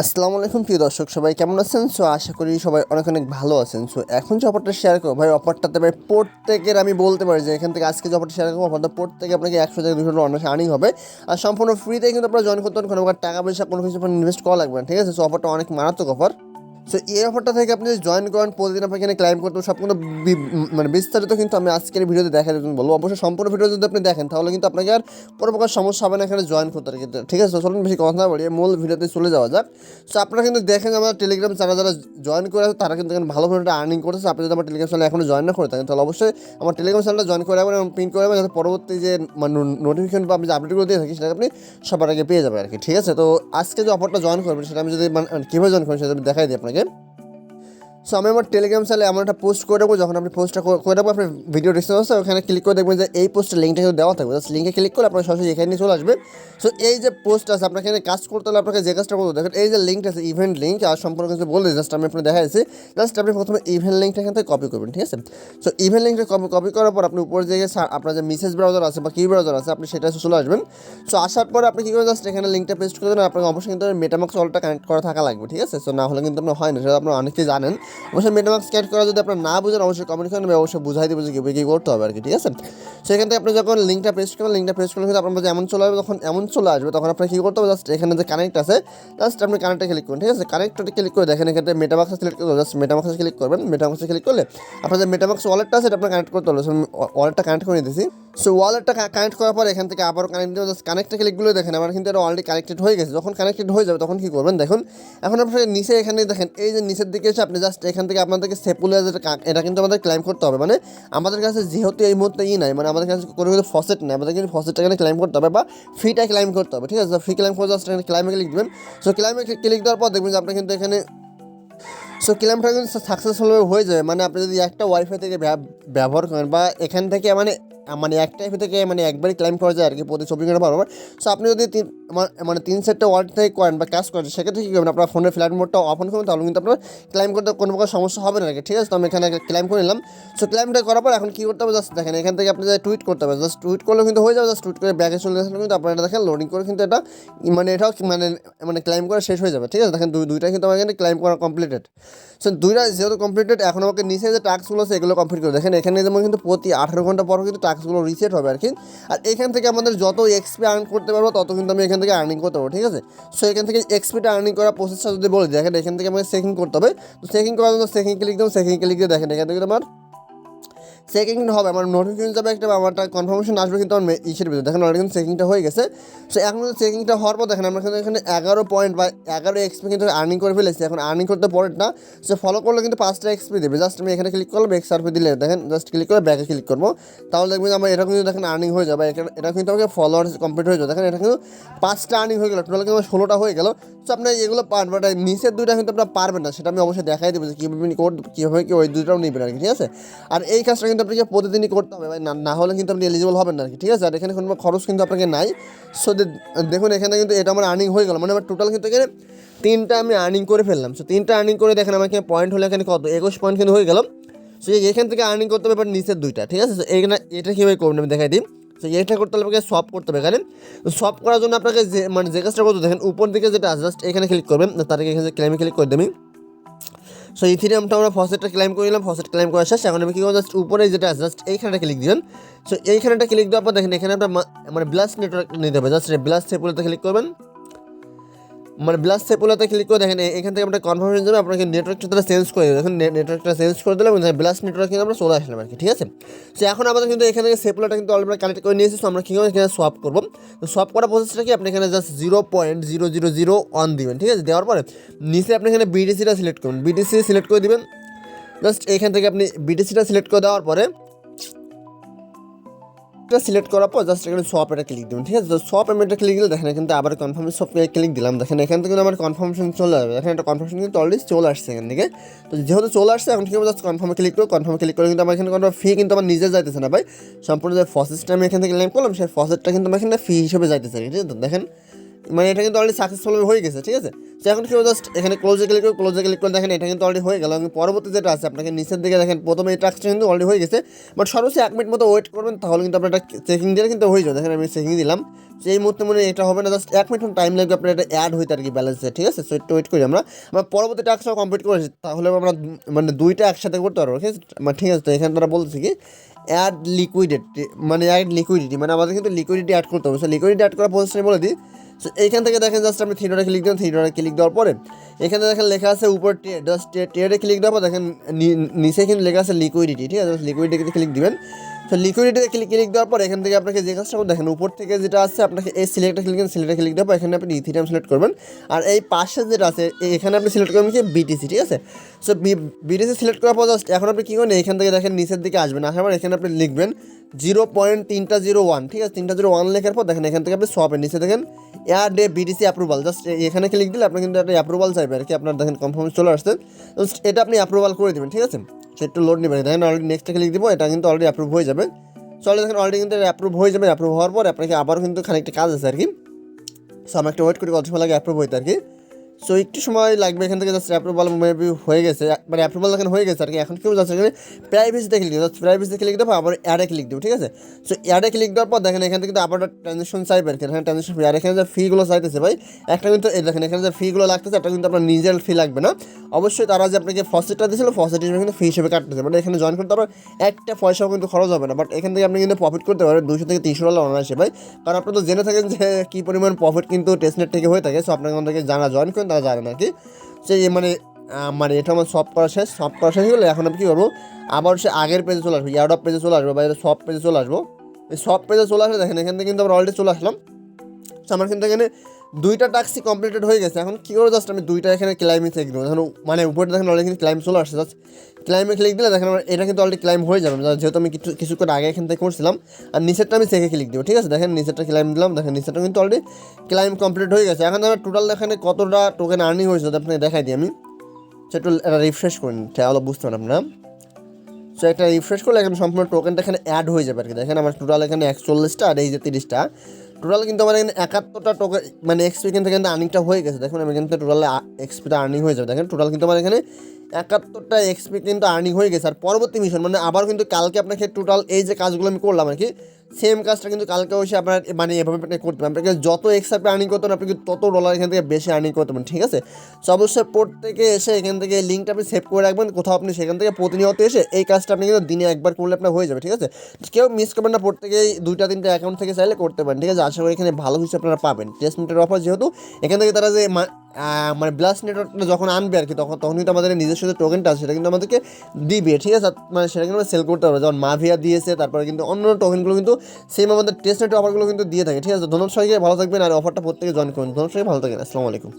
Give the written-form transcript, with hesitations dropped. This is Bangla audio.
আসসালামু আলাইকুম প্রিয় দর্শক, সবাই কেমন আছেন? সো আশা করি সবাই অনেক অনেক ভালো আছেন। সো এখন যে অফারটা শেয়ার করবো ভাই, অফারটাতে ভাই প্রত্যেকের আমি বলতে পারি যে এখান থেকে আজকে যে অফারটা শেয়ার করবো, অফারটা প্রত্যেকে আপনাকে 100 থেকে 200 অনার্স আর্নিং হবে। আর সম্পূর্ণ ফ্রিতে কিন্তু আপনারা জয়েন করতে পারেন, কোনো টাকা পয়সা কোনো কিছু ইনভেস্ট করা লাগবে না, ঠিক আছে? সো অফারটা অনেক মারাত্মক অফার। সো এই অফারটা থেকে আপনি যদি জয়েন করেন, প্রতিদিন আপনাকে এখানে ক্লাইম করতে সব কোনো মানে বিস্তারিত কিন্তু আমি আজকের ভিডিওতে দেখা দেবেন বলবো। অবশ্যই সম্পূর্ণ ভিডিও যদি আপনি দেখেন তাহলে কিন্তু আপনাকে আর কোনো প্রকার সমস্যা হবে না এখানে জয়েন করতে, কিন্তু ঠিক আছে? চলুন বেশি কথা না বাড়িয়ে মূল ভিডিওতে চলে যাওয়া যাক। সো আপনারা কিন্তু দেখেন আমার টেলিগ্রাম চ্যানেল যারা জয়েন করে আছে তারা কিন্তু এখানে ভালো পরিমাণে আর্নিং করতেছে। আপনি যদি আমার টেলিগ্রাম চ্যানেল এখনো জয়েন না করে থাকেন তাহলে অবশ্যই আমার টেলিগ্রাম চ্যানেলটা জয়েন করে রাখবেন এবং পিন করে রাখবেন, যাতে পরবর্তী যে মানে নোটিফিকেশন বা আমি যে আপডেটগুলো দিয়ে থাকি সেটা আপনি সবার আগে পেয়ে যাবেন আর কি, ঠিক আছে? তো আজকে যে অফারটা জয়েন করবেন সেটা আমি যদি কীভাবে জয়েন করবেন সেটা আমি দেখাই দিই আপনাকে। সো আমি আমার টেলিগ্রাম চ্যানেলে এমন একটা পোস্ট করে দেবো, যখন আপনি পোস্টটা করে দেবো আপনার ভিডিও ডিসক্রিপশন আছে, ওখানে ক্লিক করে দেখবেন যে এই পোস্টের লিঙ্কটা কিন্তু দেওয়া থাকবে। জাস্ট লিঙ্কে ক্লিক করে আপনার সরাসরি এখানে চলে আসবে। সো এই যে পোস্ট আছে আপনাকে এখানে কাজ করতে হলে আপনাকে যে কাজটা করতে দেখেন এই যে লিঙ্কটা আছে ইভেন্ট লিঙ্ক, আর সম্পূর্ণ কিছু বলে জাস্ট আমি আপনাকে দেখাচ্ছি। জাস্ট আপনি প্রথমে ইভেন্ট লিঙ্কটা এখান থেকে কপি করবেন, ঠিক আছে? সো ইভেন্ট লিঙ্কটা কপি করার পর আপনি উপরে যে আপনার যে মেসেজ ব্রাউজার আছে বা কি ব্রাউজার আছে আপনি সেটা চলে আসবেন। সো আসার পর আপনি কী করবেন, জাস্ট এখানে লিঙ্কটা পেস্ট করে দেবেন। আপনাকে অবশ্যই কিন্তু মেটামাক্স ওয়ালেটটা কানেক্ট করা থাকা লাগবে, ঠিক আছে? সো না হলে কিন্তু আপনার হয় না, সেটা আপনারা অনেকেই জানেন। অবশ্যই মেটামাক্স ক্যাট করা যদি আপনার না বুঝেন অবশ্যই কমেন্ট করেন, আমি অবশ্যই বুঝাই দেবো যে কী করতে হবে আর কি, ঠিক আছে? সেখান থেকে আপনি যখন লিঙ্কটা পেস্ট করবেন, লিঙ্কটা পেস্ট করলে কিন্তু আপনার মধ্যে এমন চলে আসবে, যখন এমন চলে আসবে তখন আপনার কী করতে হবে, জাস্ট এখানে যে কানেক্ট আছে জাস্ট আপনি কানেক্টে ক্লিক করুন, ঠিক আছে? কানেক্টে ক্লিক করে দেখেন এখানে মেটামাক্সে সিলেক্ট করতে হবে। জাস্ট মেটামাক্সে ক্লিক করবেন। মেটামাক্সে ক্লিক করলে আপনার যে মেটামাক্স ওয়ালেটটা আছে এটা আপনার কানেক্ট করতে হবে। ওয়ালেটটা কানেক্ট করে নিতেছি। সো ওয়ালেটটা কানেক্ট করার পর এখান থেকে আবারও কানেক্ট দেবো। জাস্ট কানেক্টে ক্লিকগুলো দেখেন আমার কিন্তু এটা অলরেডি কানেক্টেড হয়ে গেছে। যখন কানেক্টেড হয়ে যাবে তখন কী করবেন দেখুন, এখন আপনার নিচে এখানে দেখেন এই যে নিচের দিকে এসে আপনি জাস্ট এখান থেকে আপনাদেরকে সেপুলে এটা কিন্তু আমাদের ক্লাইম করতে হবে। মানে আমাদের কাছে যেহেতু এই মুহূর্তে নাই, মানে আমাদের কাছে কোনো কিছু ফসেট নেই, আমাদের কিন্তু ফসেটটা এখানে ক্লাইম করতে হবে বা ফিটা ক্লাইম করতে হবে, ঠিক আছে? ফি ক্লাইম করে জাস্ট এখানে ক্লাইমে ক্লিক দেবেন। সো ক্লাইমে ক্লিক দেওয়ার পর দেখবেন যে আপনি কিন্তু এখানে সো ক্লেমটা কিন্তু সাকসেসফুলভাবে হয়ে যাবে। মানে আপনি যদি একটা ওয়াইফাই থেকে ব্যবহার করেন বা এখান থেকে মানে একটা ওয়াইফাই থেকে মানে একবারই ক্লেম করা যায় আর কি, প্রতি 24 ঘন্টা পারবেন। সো আপনি যদি মানে 3-4টা ওয়ার্ড থেকে করেন বা কাজ করেন সেক্ষেত্রে কী করবেন, আপনার ফোনের ফ্লাইট মোডটা অফ অন করবেন, তাহলে কিন্তু আপনার ক্লেম করতে কোনো প্রকার সমস্যা হবে না আর কি, ঠিক আছে? তো আমি এখানে ক্লেম করে নিলাম। সো ক্লেমটা করার পর এখন কী করতে হবে, জাস্ট দেখেন এখান থেকে আপনি যে টুইট করতে হবে, জাস্ট টুইট করলেও কিন্তু হয়ে যাবে। জাস্ট টুইট করে ব্যাগে চলে আসলে কিন্তু আপনার এটা দেখেন লোডিং করে কিন্তু এটা মানে এটাও মানে ক্লেম করা শেষ হয়ে যাবে, ঠিক আছে? দেখেন দুইটা কিন্তু আমার এখানে ক্লেম করা কমপ্লিটেড। সো দুইটা যেহেতু কমপ্লিটেড, এখন আমাকে নিচে যে টাস্কগুলো আছে এগুলো কমপ্লিট করে দেখেন এখানে যেমন কিন্তু প্রতি 18 ঘন্টা পর কিন্তু টাস্কগুলো রিসেট হবে আর কি। আর এখান থেকে আমাদের যত এক্সপি আর্ন করতে পারবো তত কিন্তু আমি এখান থেকে আর্নিং করতে পারবো, ঠিক আছে? সো এখান থেকে এক্সপিটা আর্নিং করার প্রসেসটা যদি বলে দেখেন এখান থেকে আমাকে চেকিং করতে হবে। তো চেকিং করার জন্য চেকিং ক্লিক দেবো। চেকিং ক্লিক দিয়ে দেখেন এখান থেকে তোমার চেকিং হবে, আমার নোটিফিকেশন যাবে একটা, আমারটা কনফার্মেশন আসবে কিন্তু আমার ইসের ভিতরে দেখেন অলরেডি কিন্তু চেকিংটা হয়ে গেছে। সো এখন কিন্তু চেকিংটা হওয়ার পর দেখেন আমরা কিন্তু এখানে 11 পয়েন্ট বা 11 এক্সপি কিন্তু আর্নিং করে ফেলেছি। এখন আর্নিং করতে পরের না, সো ফলো করলে কিন্তু 5টা এক্সপি দেবে। জাস্ট আমি এখানে ক্লিক করলাম, এক্সআরপি দিলে দেখেন জাস্ট ক্লিক করে ব্যাকে ক্লিক করবো, তাহলে দেখবেন আমার এটা কিন্তু দেখেন আর্নিং হয়ে যাবে। এটা কিন্তু আমাকে ফলোয়ার কমপ্লিট হয়ে যাবে। দেখেন এটা কিন্তু 5টা আর্নিং হয়ে গেলো, টোটাল কিন্তু আমার 16টা হয়ে গেল। সো আপনার এগুলো পারবেন, বাট নিচের দুইটা কিন্তু আপনার পারবেন না, সেটা আমি অবশ্যই দেখাই দেবো যে কীভাবে কি ওই দুইটাও নেবেন আর কি, ঠিক আছে? আর এই কাজটা কিন্তু আপনাকে প্রতিদিনই করতে হবে ভাই, না হলে কিন্তু আপনি এলিজিবল হবেন না আর কি, ঠিক আছে? আর এখানে কোনো খরচ কিন্তু আপনাকে নাই। সো দেখুন এখানে কিন্তু এটা আমার আর্নিং হয়ে গেল, মানে আমার টোটাল কিন্তু এখানে 3টা আমি আর্নিং করে ফেললাম। সো 3টা আর্নিং করে দেখেন আমার এখানে পয়েন্ট হলে এখানে কত 21 পয়েন্ট কিন্তু হয়ে গেল। সো এখান থেকে আর্নিং করতে হবে বাট নিচের দুইটা, ঠিক আছে? সো এখানে এটা কীভাবে করবেন আমি দেখাই দিই। সো এটা করতে হলে আপনাকে সব করতে হবে। এখানে সব করার জন্য আপনাকে যে কাজটা করতে দেখেন উপর দিকে যেটা আছে জাস্ট এখানে ক্লিক করবেন, তার আগে এখানে ক্লেমে ক্লিক করে দেবেন। সো ইথিরিয়ামটা আমরা ফসেটটা ক্লেম করে নিলাম, ফসেট ক্লেম করা শেষ। এখন আমি কী করবো, জাস্ট উপরে যেটা আছে জাস্ট এইখানটা ক্লিক দিবেন। সো এইখানটা ক্লিক দেওয়ার পর দেখেন এখানে আপনার মানে ব্লাস্ট নেটওয়ার্ক নিতে হবে, জাস্ট ব্লাস্ট সেপুলাতে ক্লিক করবেন। মানে ব্লাস্ট সেপুলাতে ক্লিক করে দেখেন এখান থেকে আপনার কনফার্মেশন যাবে, আপনাকে নেটওয়ার্কটা তারা চেঞ্জ করে দেবে। দেখুন নেটওয়ার্কটা চেঞ্জ করে দিলাম, ব্লাস্ট নেটওয়ার্ক কিন্তু আমরা চলে আসলাম আর কি, ঠিক আছে? সো এখন আমাদের কিন্তু এখান থেকে সেপুলাটা কিন্তু অলরেডি কানেক্ট করে নিয়েছি। সো আমরা কী করবো, এখানে সোয়াপ করবো। তো সোয়াপ করার প্রসেসটা কি, আপনি এখানে জাস্ট 0.000 দিবেন, ঠিক আছে? দেওয়ার পরে নিচে আপনি এখানে বিটিসিটা সিলেক্ট করুন, বিটিসি সিলেক্ট করে দিবেন। জাস্ট এখান থেকে আপনি বিটিসিটা সিলেক্ট করে দেওয়ার পরে সিলেক্ট করার পর জাস্ট এখানে সোয়াপ এটা ক্লিক দেবেন, ঠিক আছে? তো সোয়াপ আমি এটা ক্লিক দিলে দেখেন কিন্তু আবার কনফার্মেশন সব ক্লিক দিলাম, দেখেন এখান থেকে আমার কনফার্মেশন চলে যাবে। দেখেন একটা কনফার্মেশন কিন্তু অলরেডি চলে আসছে এখান থেকে। তো যেহেতু চলে আসছে এখন ঠিক আছে জাস্ট কনফার্মে ক্লিক করো। কনফার্মে ক্লিক করে কিন্তু আমার এখানে কোনো ফি কিন্তু আমার নিজে যাইতেছে না ভাই, সম্পূর্ণ যে ফসেটটা আমি এখান থেকে ক্লেম করলাম সেই ফসেটটা কিন্তু আমার এখানে ফি হিসেবে যাইতেছে, ঠিক আছে? দেখেন মানে এটা কিন্তু অলরেডি সাকসেসফুল হয়ে গেছে, ঠিক আছে। তো এখন কেউ জাস্ট এখানে ক্লোজে ক্লিক করে দেখেন এটা কিন্তু অলরেডি হয়ে গেল। এবং পরবর্তী যেটা আছে আপনাকে নিচের দিকে দেখেন প্রথমে এই টাস্কটা কিন্তু অলরেডি হয়ে গেছে, বাট সর্বোচ্চ 1 মিনিট মতো ওয়েট করবেন, তাহলে কিন্তু আপনার এটা চেকিং দিলে কিন্তু হয়ে যাবে। দেখেন আমি চেকিং দিলাম, তো এই মুহূর্তে মনে এটা হবে না, জাস্ট 1 মিনিট টাইম লাগবে আপনার এটা অ্যাড হইতে আর কি ব্যালেন্সে, ঠিক আছে। সো একটু ওয়েট করি আমরা পরবর্তী টাস্কটাও কমপ্লিট করেছি, তাহলে আমরা মানে দুইটা একসাথে করতে পারবো, ঠিক আছে। ঠিক আছে, তো এখানে তারা বলতেছি কি অ্যাড লিকুইডিটি, মানে অ্যাড লিকুইডিটি, মানে আমাদের কিন্তু লিকুইডিটি অ্যাড করতে হবে। সো লিকুইডিটি অ্যাড করার প্রসেসটা বলে দিই। সো এইখান থেকে দেখেন জাস্ট আপনি থ্রি ডটে ক্লিক দেবেন, থ্রি ডটে ক্লিক দেওয়ার পরে এখানে দেখেন লেখা আছে উপর ট্রেড, জাস্ট ট্রেডে ক্লিক দেওয়ার পর দেখেন নিচে কিন্তু লেখা আছে লিকুইডিটি, ঠিক আছে। লিকুইডিটিতে ক্লিক দিবেন। তো লিকুইডিটিতে ক্লিক দেওয়ার পর এখান থেকে আপনাকে যে কাজটা দেখেন উপর থেকে যেটা আছে আপনাকে এই সিলেক্টে ক্লিক দেওয়ার পর এখানে আপনি ইথিরিয়াম সিলেক্ট করবেন, আর এই পাশে যেটা আছে এখানে আপনি সিলেক্ট করবেন কি বিটিসি, ঠিক আছে। সো বিটিসি সিলেক্ট করার পর জাস্ট এখন আপনি কী করেন এখান থেকে দেখেন নিচের দিকে আসবেন, আসার পর এখানে আপনি লিখবেন 0.301, ঠিক আছে। 301 লেখার পর দেখেন এখান থেকে আপনি সবের নিচে দেখেন air day BTC approval, just এখানে ক্লিক দিলে আপনি কিন্তু একটা অ্যাপ্রুভাল চাইবে আর কি, আপনার দেখেন কনফার্ম চলে আসছে, জাস্ট এটা আপনি অ্যাপ্রুভাল করে দেবেন, ঠিক আছে। সে একটু লোড নেবেন, দেখেন অলরেডি নেক্সটে ক্লিক দিব, এটা কিন্তু অলরেডি অ্যাপ্রুভ হয়ে যাবে। চলে দেখেন অলরেডি কিন্তু অ্যাপ্রুভ হয়ে যাবে। অ্যাপ্রুভ হওয়ার পর আপনাকে আবারও কিন্তু খানিকটা কাজ আছে আর কি। সো আমি একটা ওয়েট করি কত সময় লাগে অ্যাপ্রুভ হইতে আর কি। সো একটু সময় লাগবে, এখান থেকে জাস্ট অ্যাপ্রুভাল মেবি হয়ে গেছে, মানে অ্যাপ্রুভাল এখানে হয়ে গেছে আর কি। এখন কেউ যাচ্ছে এখানে প্রাইভেসিতে ক্লিক দেবো, জাস্ট প্রাইভেসিতে ক্লিক দেবো, আবার অ্যাডে ক্লিক দেবো, ঠিক আছে। সো অ্যাডে ক্লিক দেওয়ার পর দেখেন এখান থেকে আবার ট্রানজেকশন চাইবে আর কি, এখানে ট্রানজেকশন ফি, আর এখানে যে ফিগুলো চাইতেছে ভাই একটা কিন্তু এই দেখেন এখানে যে ফিগুলো লাগতেছে এটা কিন্তু আপনার নিজের ফি লাগবে না, অবশ্যই তারা যে আপনাকে ফসিটটা দিয়েছিল ফসিট হিসেবে কিন্তু ফি হিসেবে কাটতেছে, মানে এখানে জয়েন করতে আবার একটা পয়সাও কিন্তু খরচ হবে না, বাট এখান থেকে আপনি কিন্তু প্রফিট করতে পারবেন $200 থেকে $300 অনায়াসে ভাই। কারণ আপনারা তো জেনে থাকেন যে কী পরিমাণ প্রফিট কিন্তু টেস্টনেট থেকে হয়ে থাকে। সো আপনাকে আমাদেরকে জানা জয়েন করেন তারা জানেন আর কি। সেই মানে এটা আমার সব করা শেষ হলে এখন আমি কী করবো, আবার সে আগের পেজে চলে আসবো, এয়ারড্রপ পেজে চলে আসবো বা সব পেজে চলে আসবো। এই সব পেজে চলে আসলে দেখেন এখান থেকে কিন্তু আমরা অলরেডি চলে আসলাম। তো আমার কিন্তু এখানে দুইটা টাস্কই কমপ্লিটেড হয়ে গেছে। এখন কী করবো, জাস্ট আমি দুইটা এখানে ক্লাইমে চেক দেবো, এখন মানে উপরে দেখেন অলরেডি কিন্তু ক্লাইম চলে আসছে, জাস্ট ক্লাইমে ক্লিক দিলে দেখেন আমার এটা কিন্তু অলরেডি ক্লাইম হয়ে যাবে, যেহেতু আমি কিছুক্ষণ আগে এখান থেকে করছিলাম। আর নিচেরটা আমি চেকে ক্লিক দেবো, ঠিক আছে। দেখেন নিচেরটা ক্লাইম দিলাম, দেখেন নিচেরটা কিন্তু অলরেডি ক্লাইম কমপ্লিট হয়ে গেছে। এখন আমার টোটাল এখানে কতটা টোকেন আর্নিং হয়েছে যদি আপনাকে দেখাই দিই আমি, সেটা একটা রিফ্রেশ করেন, তাহলে বুঝতে পারেন আপনারা। সো একটা রিফ্রেশ করলে এখন সম্পূর্ণ টোকেনটা এখানে অ্যাড হয়ে যাবে আর কি। দেখেন আমার টোটাল এখানে 41টা আর এই যে 30টা, টোটাল কিন্তু আমার এখানে 71টা টোকেন মানে এক্সপি কিন্তু এখানে আর্নিংটা হয়ে গেছে। দেখুন আমি কিন্তু টোটাল এক্সপিটা আর্নিং হয়ে যাবে, দেখেন টোটাল কিন্তু আমার এখানে 71টা এক্সপি কিন্তু আর্নিং হয়ে গেছে। আর পরবর্তী মিশন মানে আবার কিন্তু কালকে আপনাকে টোটাল এই যে কাজগুলো আমি করলাম আর কি, সেম কাজটা কিন্তু কালকে এসে আপনার মানে এভাবে করতে পারেন। আপনাকে যত এক্সআরপি আর্নিং করতেন আপনি কিন্তু তত ডলার এখান থেকে বেশি আর্নিং করতে পারেন, ঠিক আছে। সো অবশ্যই প্রত্যেকে এসে এখান থেকে লিঙ্কটা আপনি সেভ করে রাখবেন কোথাও, আপনি সেখান থেকে প্রতিনিয়ত এসে এই কাজটা আপনি কিন্তু দিনে একবার করলে আপনার হয়ে যাবে, ঠিক আছে। কেউ মিস করবেন না, প্রত্যেকেই 2-3টা অ্যাকাউন্ট থেকে চাইলে করতে পারেন, ঠিক আছে। আশা করি এখানে ভালো কিছু আপনারা পাবেন। টেস্টনেটের অফার যেহেতু এখান থেকে তারা যে মানে ব্লাস্ট নেটওয়ার্কটা যখন আনবে আর কি, তখন কিন্তু আমাদের নিজস্ব যে টোকেনটা আছে সেটা কিন্তু আমাদেরকে দিবে, ঠিক আছে। মানে সেটা কিন্তু আমরা সেল করতে পারবো, যেমন মাভিয়া দিয়েছে, তারপরে কিন্তু অন্য টোকেনগুলো কিন্তু সেম আমাদের টেস্টনেট অফারগুলো কিন্তু দিয়ে থাকে, ঠিক আছে। ধন্যবাদ সবাইকে, ভালো থাকবেন আর অফারটা প্রত্যেকে জয়েন করুন। ধন্যবাদ সবাইকে, ভালো থাকবেন, আসসালামু আলাইকুম।